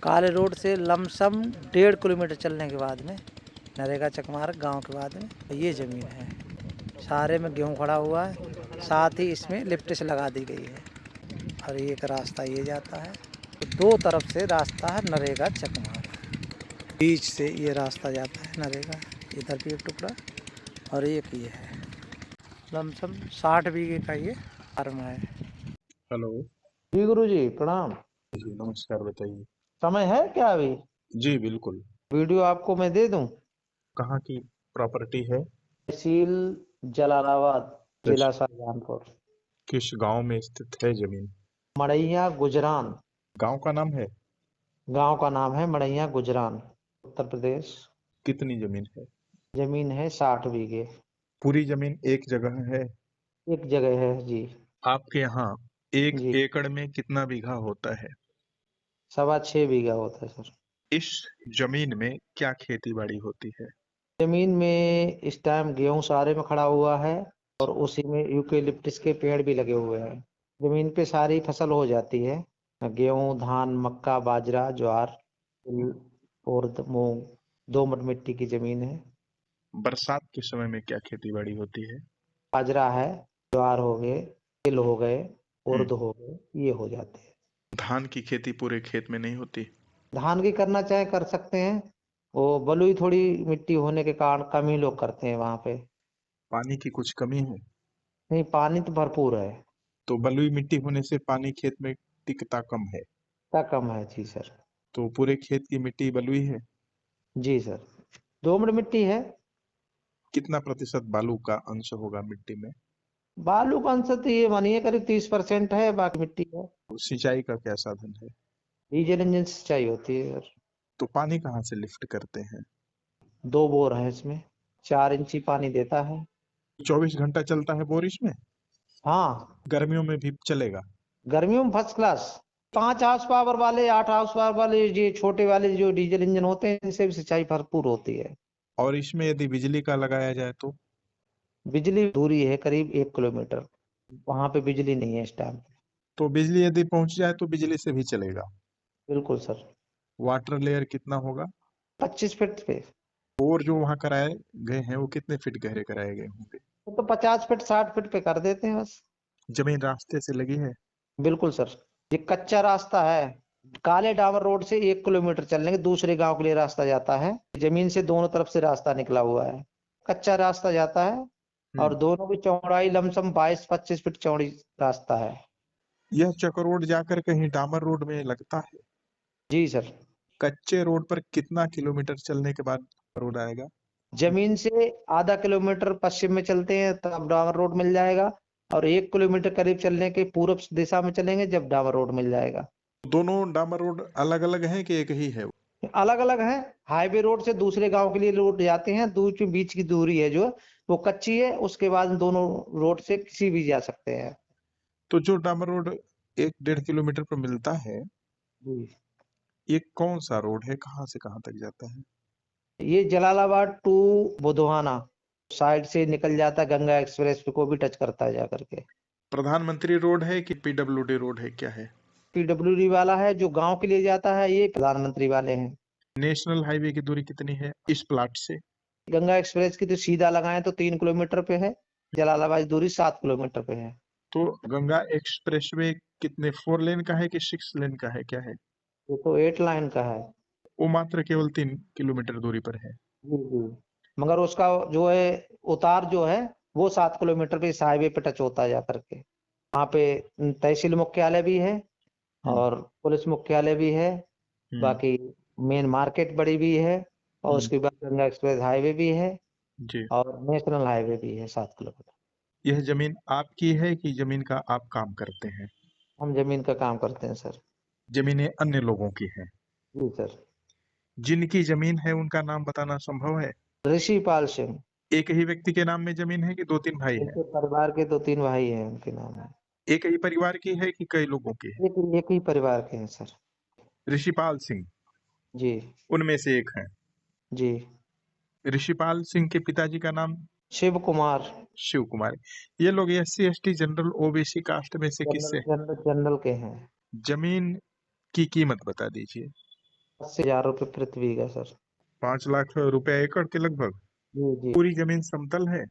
काले रोड से lump sum 1.5 kilometre चलने के बाद में नरेगा चकमारक गांव के बाद में ये ज़मीन है। सारे में गेहूं खड़ा हुआ है, साथ ही इसमें लिफ्ट से लगा दी गई है और एक रास्ता ये जाता है। तो दो तरफ से रास्ता है नरेगा चकमारक, बीच से ये रास्ता जाता है नरेगा, इधर भी एक टुकड़ा और एक ये है। लमसम 60 बीघे का ये फार्म है। हेलो जी गुरु जी प्रणाम। जी, नमस्कार। बताइए। समय है क्या अभी? जी बिल्कुल। वीडियो आपको मैं दे दूं? कहाँ की प्रॉपर्टी है? तहसील जलालाबाद, किस जिला शाहजहानपुर, किस गांव में स्थित है जमीन? मड़ैया गुजरान। गांव का नाम है? गांव का नाम है मड़ैया गुजरान, उत्तर प्रदेश। कितनी जमीन है? जमीन है 60 बीघे। पूरी जमीन एक जगह है? एक जगह है जी। आपके यहाँ एक जी, एकड़ में कितना बीघा होता है? 6.25 बीघा होता है सर। इस जमीन में क्या खेती बाड़ी होती है? जमीन में इस टाइम गेहूं सारे में खड़ा हुआ है और उसी में यूकेलिप्टस के पेड़ भी लगे हुए हैं। जमीन पे सारी फसल हो जाती है, गेहूं, धान, मक्का, बाजरा, ज्वार, तिल, उर्द, मूंग। दोमट मिट्टी की जमीन है। बरसात के समय में क्या खेती बाड़ी होती है? बाजरा है, ज्वार हो गए, तिल हो गए, हम्म। उर्द हो गए, ये हो जाते हैं। धान की खेती पूरे खेत में नहीं होती? धान की करना चाहे कर सकते हैं, वो बलुई थोड़ी मिट्टी होने के कारण कम ही लोग करते हैं वहां पे। पानी की कुछ कमी है? नहीं, पानी तो भरपूर है। तो बलुई मिट्टी होने से पानी खेत में टिकता कम है? क्या कम है जी सर? तो पूरे खेत की मिट्टी बलुई है? जी सर, दोमट मिट्टी है। कितना प्रतिशत बालू का अंश होगा मिट्टी में? बालू का अंश तो ये मानिए करीब 30% है, बाकी मिट्टी है। सिंचाई का क्या साधन है? डीजल इंजन से सिंचाई होती है सर। तो पानी कहाँ से लिफ्ट करते हैं? 2 बोर है इसमें, 4 इंची पानी देता है। 24 घंटा चलता है बोर इसमें? हाँ, गर्मियों में भी चलेगा? गर्मियों में फर्स्ट क्लास। 5 हाउस पावर वाले, 8 हाउस पावर वाले, ये छोटे वाले जो डीजल इंजन होते हैं, इनसे भी सिंचाई भरपूर होती है। और इसमें यदि बिजली का लगाया जाए तो? बिजली दूरी है करीब 1 किलोमीटर, वहां पे बिजली नहीं है इस टाइम। तो बिजली यदि पहुंच जाए तो बिजली से भी चलेगा? बिल्कुल सर। वाटर लेयर कितना होगा? 25 फीट पे। बोर जो वहां कराए गए हैं वो कितने फीट गहरे कराए गए होंगे? वो तो 50 फीट 60 फीट पे कर देते हैं बस। जमीन रास्ते से लगी है? बिल्कुल सर। ये कच्चा रास्ता है। काले डामर रोड से 1 किलोमीटर चलने के दूसरे गांव के लिए रास्ता जाता है। जमीन से दोनों तरफ से रास्ता निकला हुआ है, कच्चा रास्ता जाता है। और हम्म। दोनों की चौड़ाई लमसम 22-25 फीट चौड़ी रास्ता है। यह चक रोड जाकर कहीं डामर रोड में लगता है? जी सर। कच्चे रोड पर कितना किलोमीटर चलने के बाद रोड आएगा? जमीन से आधा किलोमीटर पश्चिम में चलते हैं तब डामर रोड मिल जाएगा, और 1 किलोमीटर करीब चलने के पूर्व दिशा में चलेंगे जब डामर रोड मिल जाएगा। दोनों डामर रोड अलग अलग हैं कि एक ही है? अलग अलग है। हाईवे रोड से दूसरे गांव के लिए रोड जाते हैं, दूर के बीच की दूरी है जो वो कच्ची है, उसके बाद दोनों रोड से किसी भी जा सकते हैं। तो जो डामर रोड 1-1.5 किलोमीटर पर मिलता है, जी, ये कौन सा रोड है, कहाँ से कहाँ तक जाता है? ये जलालाबाद टू बुधवाना साइड से निकल जाता है, गंगा एक्सप्रेस पे को भी टच करता है जाकर के। प्रधानमंत्री रोड है कि पीडब्ल्यूडी रोड है, क्या है? पीडब्ल्यूडी वाला है, जो गांव के लिए जाता है ये प्रधानमंत्री वाले हैं। नेशनल हाईवे की दूरी कितनी है इस प्लाट से? गंगा एक्सप्रेस की तो सीधा लगाएं तो 3 किलोमीटर पे है, जलालाबाद की दूरी 7 किलोमीटर पे है। तो गंगा एक्सप्रेसवे कितने 4 लेन का है कि 6 लेन का है, क्या है? ये तो 8 लाइन का है। वो मात्र केवल 3 किलोमीटर दूरी पर है। जी जी। मगर उसका जो है उतार जो है वो 7 किलोमीटर पे इस हाईवे पे टच होता है जाकर के। वहाँ पे तहसील मुख्यालय भी है हम्म। और पुलिस मुख्यालय भी है। हम्म। बाकी मेन मार्केट बड़ी भी है, और हम्म। उसके बाद गंगा एक्सप्रेस हाईवे भी है जी। और नेशनल हाईवे भी है 7 किलोमीटर। यह जमीन आपकी है कि जमीन का आप काम करते हैं? हम जमीन का काम करते हैं सर। जमीनें अन्य लोगों की हैं? जी सर। जिनकी जमीन है उनका नाम बताना संभव है? ऋषिपाल सिंह। एक ही व्यक्ति के नाम में जमीन है कि 2-3 भाई हैं? उनके परिवार के 2-3 भाई हैं, उनके नाम है। एक ही परिवार की है कि कई लोगों की है? एक ही परिवार के हैं सर। ऋषिपाल सिंह जी उनमें से एक है? जी। ऋषिपाल सिंह के पिताजी का नाम? शिव कुमार। शिव कुमार। ये लोग SC ST general OBC caste में से जनरल किससे? जनरल जनरल के हैं। जमीन की कीमत बता दीजिए। 80,000 रुपये प्रति बीघा सर। 5 लाख रुपए एकड़ के लगभग। जी जी पूरी जमीन समतल है।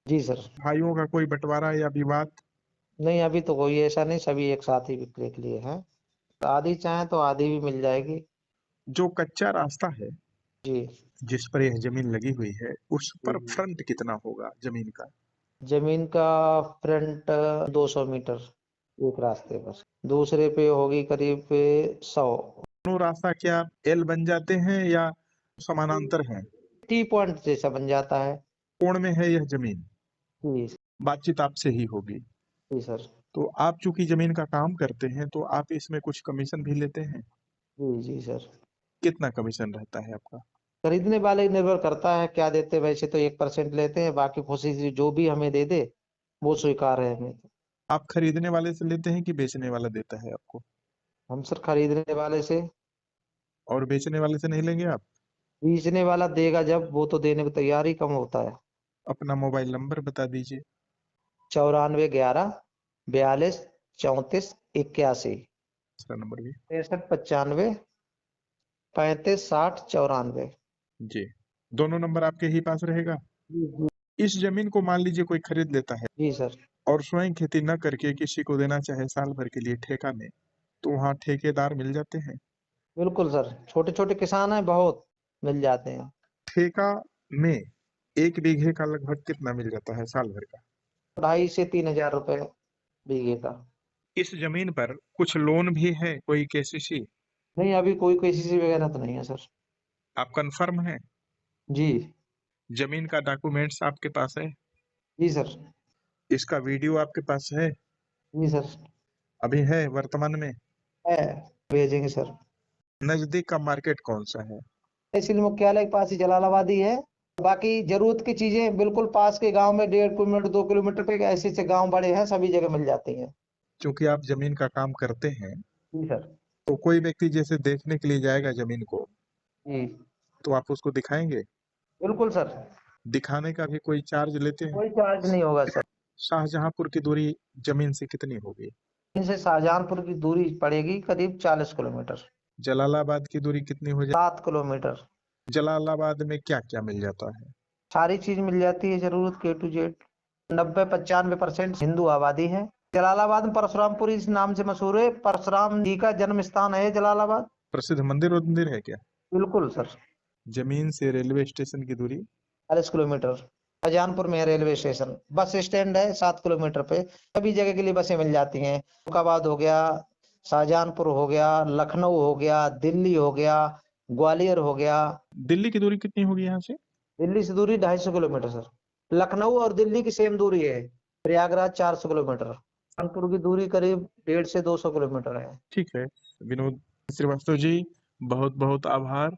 जी सर। भाइयों का कोई बंटवारा या विवाद? नहीं, अभी तो कोई ऐसा नहीं, सभी एक साथ ही बिक्री के लिए हैं। आधी चाहे तो आधी भी मिल जाएगी। जो कच्चा रास्ता है जी जिस पर यह जमीन लगी हुई है, उस पर जी। फ्रंट कितना होगा जमीन का? जमीन का फ्रंट 200 मीटर एक रास्ते पर, दूसरे पे होगी करीब 100। दोनों रास्ता क्या एल बन जाते हैं या समानांतर हैं? टी पॉइंट जैसा बन जाता है। कोण में है यह जमीन? जी बातचीत आपसे ही होगी। जी सर। तो आप चूंकि जमीन का काम करते हैं तो आप इसमें कुछ कमीशन भी लेते हैं। जी जी सर। कितना कमीशन रहता है आपका? खरीदने वाले निर्भर करता है क्या देते, वैसे तो 1% लेते हैं, बाकी खुशी से जो भी हमें दे दे वो स्वीकार है हमें। आप खरीदने वाले से लेते हैं कि बेचने वाला देता है आपको? हम सर खरीदने वाले से। और बेचने वाले से नहीं लेंगे आप? बेचने वाला देगा जब, वो तो देने को तैयार ही कम होता है। अपना मोबाइल नंबर बता दीजिए। 94 11 42 34 81। दूसरा नंबर भी। 63 95 35 60 94। जी, दोनों नंबर आपके ही पास रहेगा। जी जी इस जमीन को मान लीजिए कोई खरीद लेता है जी सर। और स्वयं खेती न करके किसी को देना चाहे साल भर के लिए ठेका में, तो वहाँ ठेकेदार मिल जाते हैं। बिल्कुल सर, छोटे छोटे किसान हैं, बहुत मिल जाते हैं। ठेका में 1 बीघे का लगभग कितना मिल जाता है साल भर का? 2,500 से 3,000 रुपए बीघे का। इस जमीन पर कुछ लोन भी है, कोई केसीसी? नहीं, अभी कोई केसीसी वगैरह तो नहीं है सर। आप कंफर्म हैं? जी जमीन का डॉक्यूमेंट्स आपके पास है? जी सर। इसका वीडियो आपके पास है? जी सर। अभी है वर्तमान में? है, भेजेंगे सर। नजदीक का मार्केट कौन सा है? तहसील मुख्यालय के पास ही जलालाबाद ही है। बाकी जरूरत की चीजें बिल्कुल पास के गांव में 1.5 किलोमीटर 2 किलोमीटर पे ऐसे ऐसे गांव बड़े हैं, सभी जगह मिल जाती हैं। क्योंकि आप जमीन का काम करते हैं, जी सर। तो कोई व्यक्ति जैसे देखने के लिए जाएगा जमीन को, जी तो आप उसको दिखाएंगे? बिल्कुल सर। दिखाने का भी कोई चार्ज लेते हैं? कोई चार्ज नहीं होगा सर। शाहजहांपुर की दूरी जमीन से कितनी होगी? इनसे शाहजहांपुर की दूरी पड़ेगी करीब 40 किलोमीटर। जलालाबाद की दूरी कितनी हो जाए? 7 किलोमीटर। जलालाबाद में क्या क्या मिल जाता है? सारी चीज मिल जाती है, जरूरत के टू जेड। 90 95% हिंदू आबादी है। जलालाबाद में परशुरामपुरी इस नाम से मशहूर है, परशुराम जी का जन्म स्थान है जलालाबाद। प्रसिद्ध मंदिर वंदिर है क्या? बिल्कुल सर। जमीन से रेलवे स्टेशन की दूरी? 40 किलोमीटर। शाहजहांपुर में है रेलवे स्टेशन, बस स्टैंड है 7 किलोमीटर पे। सभी जगह के लिए बसें मिल जाती हैं। फरुखाबाद हो गया, शाहजहांपुर हो गया, लखनऊ हो गया, दिल्ली हो गया, ग्वालियर हो गया। दिल्ली की दूरी कितनी होगी यहाँ से? दिल्ली से दूरी 250 किलोमीटर सर। लखनऊ और दिल्ली की सेम दूरी है। प्रयागराज 400 किलोमीटर। कानपुर की दूरी करीब 150 से 200 किलोमीटर है। ठीक है। विनोद श्रीवास्तव जी, बहुत बहुत आभार।